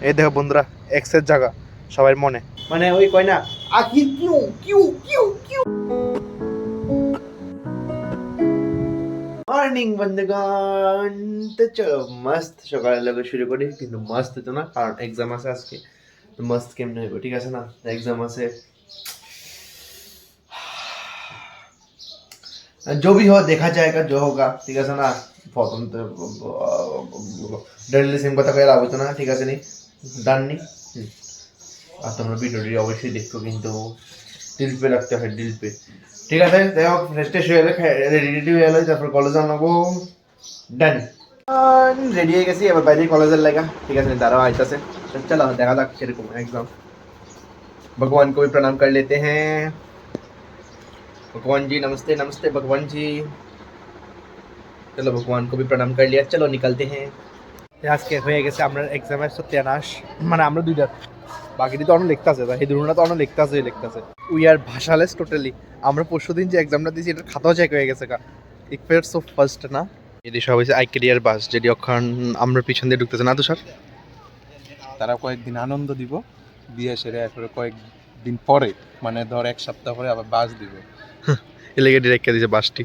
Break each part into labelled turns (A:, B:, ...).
A: এই দেখো বন্ধুরা, এক্সের জায়গা সবার মনে, মানে ওই কয় না আখি কিউ কিউ কিউ কিউ। মর্নিং বন্ধুগণ, তো চলো মস্ত সকালের লগে শুরু করি, কিন্তু মস্ত তো না, কারণ এক্সাম আছে আজকে। তো মস্ত কেমনে হইব, ঠিক আছে না? এক্সাম আছে, जो भी हो देखा जाएगा, जो होगा, ঠিক আছে না? প্রথম তো ডেলি সেম কথা কয়ে লাভ হতো না, ঠিক আছে নি? ডান নি? আর তোমরা ভিডিওটি অবশ্যই দেখতো, কিন্তু দিল পে রাখতে হয়, দিল পে। ঠিক আছে, যাই হোক, ফ্রেশ ট্রেশ হয়ে গেলে, রেডি হয়ে গেলে, তারপর কলেজে আনবো। ডান, রেডি হয়ে গেছি, এবার বাইরে কলেজের লেগা, ঠিক আছে? দাঁড়াও আইতাছে, চলো দেখা যাক কিরকম एग्जाम। भगवान को भी प्रणाम कर लेते हैं। भगवान जी नमस्ते, नमस्ते भगवान जी। चलो भगवान को भी प्रणाम कर लिया, चलो निकलते हैं। আজকে হয়ে গেছে আমরা এক্সামের সত্যানাশ, মানে আমরা দুইটা, বাকিটি তো অন্য লিখতে আছে, এই দুটোটা তো অন্য লিখতে আছে। উই আর ভাষালেস টোটালি। আমরা পরশুদিন যে এক্সামটা দিয়েছি এটার খাতাও চেক হয়ে গেছে গা। ইকুয়ার্স অফ ফার্স্ট না, এটি সব হয়েছে আইকেরিয়ার বাস, যেটি অক্ষণ আমরা পিছন দিয়ে ঢুকতেছে না তো স্যার।
B: তারা কয়েকদিন আনন্দ দিব, দিয়ে সেরে এরপরে কয়েকদিন পরে, মানে ধর এক সপ্তাহ পরে আবার বাস দিব।
A: এ লেগে ডিরেক্ট দিয়েছে বাসটি।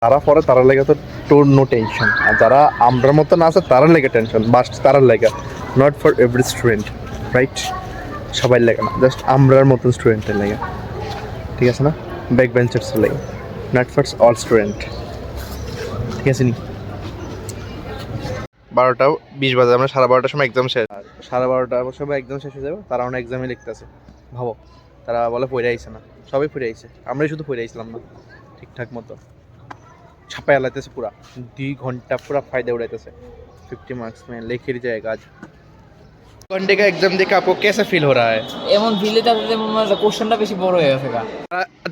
A: তারা পরে তারা লেগে তো টোর নো টেনশন, আর যারা আমরার মতো না আছে তারা লেগে টেনশন। বাস তারার লেগে, not for every student, right? সবাই লেগে না, জাস্ট আমরার মতন স্টুডেন্টের লেগে, ঠিক আছে না? ব্যাক বেঞ্চার্সের লেগে, নট ফর অল স্টুডেন্ট, ঠিক আছে নি? 12:20 বাজে, আমরা 12:30টার সময় এক্সাম শেষ, আর 12:30টার সময় এক্সাম শেষ হয়ে যাবে, তারা অনেক এক্সামে লিখতেছে। ভাবো, তারা বলে পড়ে আইছে না, সবাই পড়ে আইছে, আমরাই শুধু পড়ে আইছিলাম না ঠিকঠাক মতো। छापा लाइतेছে पूरा 2 घंटा पूरा फायदा उड़ाइतेছে। 50 मार्क्स में लेके ही जाएगा आज। घंटे का एग्जाम देख आपको कैसा फील हो रहा है?
C: এমন ভিলে তাদের মনে কোশ্চেনটা বেশি বড় হয়ে গেছে গা।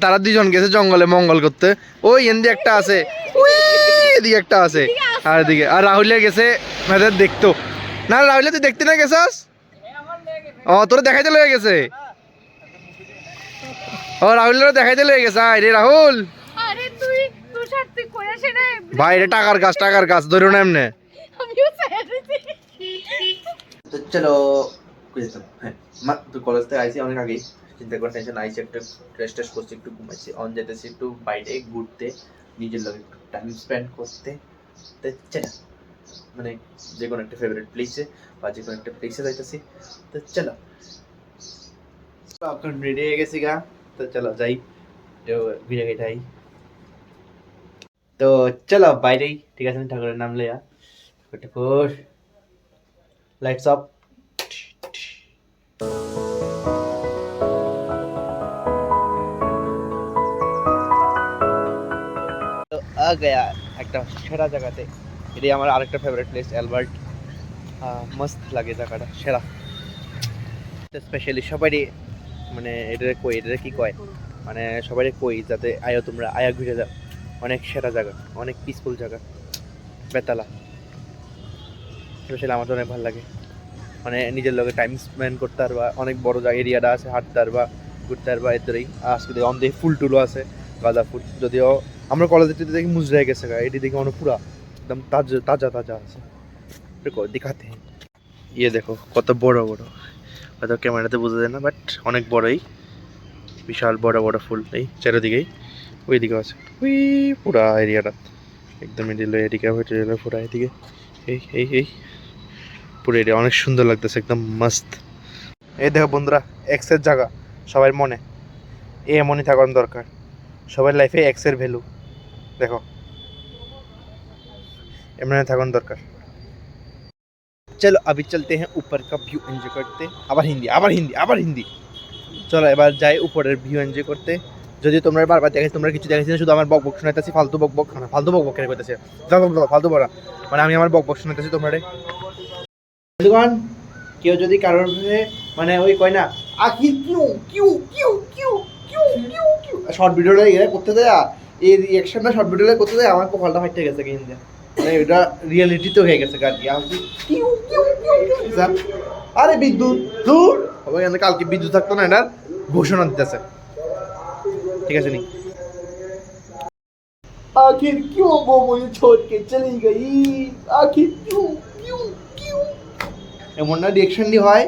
A: তারা দুজন গেছে জঙ্গলে মঙ্গল করতে, ওই এন্দি একটা আছে, ওই এদিকে একটা আছে, আর এদিকে আর রাহুলের গেছে মেয়েদের দেখতো না। রাহুল তুই দেখতে না গেছস? ও তোরা দেখাইতে লয়ে গেছে, ও রাহুলেরও দেখাইতে লয়ে গেছে। আরে রাহুল,
D: আরে তুই তুষার তুই কই আসে না
A: ভাই এটা টাকার গাছ ধরো না এমনে।
D: আমিও চাইছি।
A: তো চলো যেতাম, হ্যাঁ মা তুই কলেজ থেকে আইসি অনেক আগেই, চিন্তা করে টেনশন আইসি, একটা রেস্ট করছি, একটু ঘুমাইছি, অন যেতেছি একটু বাইরে ঘুরতে, নিজের লোক একটু টাইম স্পেন্ড করতে। তো চলো, মানে যে কোনো একটা ফেভারিট প্লেসে বা যে কোনো একটা প্লেসে যাইতেছি। তো চলো, এখন রেডি হয়ে গেছি গা, তো চলো যাই, ঘুরে গেটাই। তো চলো বাইরেই, ঠিক আছে? ঠাকুরের নাম লইয়া ঠাকুর, লাইটস অফ। তো আ গয়া একটা সেরা জায়গাতে, এটি আমার আরেকটা ফেভারিট প্লেস অ্যালবার্ট। মস্ত লাগে জায়গাটা, সেরা। স্পেশালি সবারই, মানে এটা কি কয়, মানে সবারই কই যাতে আয়ো, তোমরা আয়া ঘুরে যাও, অনেক সেরা জায়গা, অনেক পিসফুল জায়গা বেতালা। স্পেশালি আমার তো অনেক ভালো লাগে, মানে নিজের লগে টাইম স্পেন্ড করতে পারবা, অনেক বড় জায়গা এরিয়াটা আছে, হাঁটতে পারবা, ঘুরতে পারবা। এদেরই আজকে অন দেখি ফুল টুলও আছে, গাঁদা ফুল। যদিও আমরা কলেজের দেখি মুজরা গেছে, এটি দেখি অনেক পুরা একদম তাজা আছে। দেখাতে হ্যাঁ, ইয়ে দেখো কত বড় বড়, হয়তো ক্যামেরাতে বোঝা যায় না, বাট অনেক বড়ই, বিশাল বড় বড় ফুল এই চারিদিকেই। ওইদিকে আছে, ওই পুরা এরিয়াটা একদম মিডিল এদিকে, পুরা এদিকে, এই পুরো এরিয়া অনেক সুন্দর লাগতেছে, একদম মস্ত। এই দেখো বন্ধুরা, এক্সের জায়গা সবার মনে, এমনই থাকার দরকার সবার লাইফে। এক্সের ভ্যালু দেখো, এমনি থাকার দরকার। চলো अभी चलते हैं ऊपर का व्यू एंजॉय करते। আবার হিন্দি। চলো এবার যাই উপরের ভিউ এনজয় করতে। যদি তোমরা বারবার দেখে তোমরা কিছু দেখেছি না, শুধু আমার বক শোনাইতেছি, ফালতু বক কেন করতেছে, ফালতু বলা, মানে আমি আমার বক শোনাইতেছি তোমরা। কেউ যদি কারোর মানে ওই কয় না আখি কিউ কিউ কিউ কিউ কিউ কিউ কিউ শর্ট ভিডিওটা এরা করতে দেয়, এই রিঅ্যাকশনটা শর্ট ভিডিওটা করতে দেয়, আমার কপালটা ফাইটে গেছে কিন্তু, মানে এটা রিয়েলিটি তো হয়ে গেছে আর কি। আমি কিউ কিউ কিউ কিউ, আরে বিদ্যুৎ দূর হবে, কালকে বিদ্যুৎ থাকতো না, এটার ঘোষণা দিতেছে, ঠিক আছে নি? आखिर क्यों वो मुझे छोड़ के चली गई, आखिर क्यों क्यों क्यों। এমন না রিয়েকশন দি হয়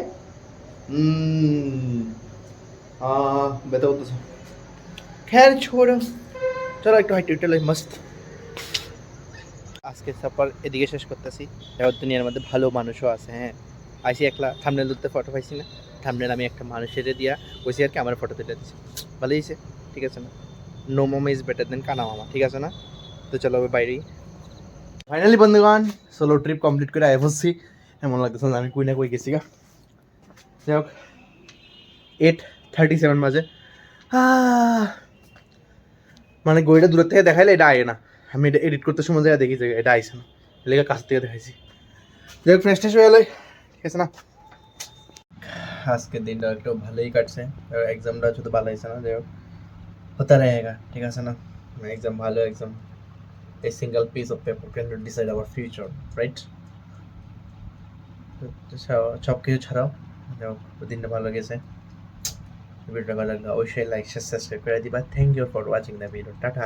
A: ব্যথা করতেছে খেয়াল ছোড়ো চলো একটু হাইট উঠে মস্ত আজকে সাপার এদিকে শেষ করতেছি এবার দুনিয়ার মধ্যে ভালো মানুষও আছে হ্যাঁ আইসি একলা থামনেল তুলতে ফটো পাইছি না থামনেল আমি একটা মানুষের দিয়া বসে আর কি আমার ফটো তুলে দিচ্ছি ভালো হয়েছে ঠিক আছে না নো মামা ইজ বেটার দেন কানা মামা ঠিক আছে না তো চলো বাইরেই ফাইনালি বন্ধুগণ সোলো ট্রিপ কমপ্লিট করে আয় বসছি এমন লাগতেছে না আমি কই না কই গেছি গা যাই হোক 8:37 বাজে মানে গড়িটা দূরের থেকে দেখাইলে এটা আয় না আমি এটা এডিট করতে সময় জায়গা দেখি যে এটা আইসে না লেগে কাছ থেকে দেখাইছি যাই হোক ফ্রেশ ট্রেশ হয়ে এলো ঠিক আছে না আজকের দিনটা একটু ভালোই কাটছে এক্সামটা শুধু ভালো হয়েছে না যাই হোক হতে रहेगा ঠিক আছে না এক্সাম ভালো exam a single piece of paper can decide our future right সব কিছু ছাড়াও যাই হোক দিনটা ভালো গেছে ভিডিওটা ভালো লাগলে অবশ্যই লাইক শেয়ার সাবস্ক্রাইব করে দিবা thank you for watching the video tata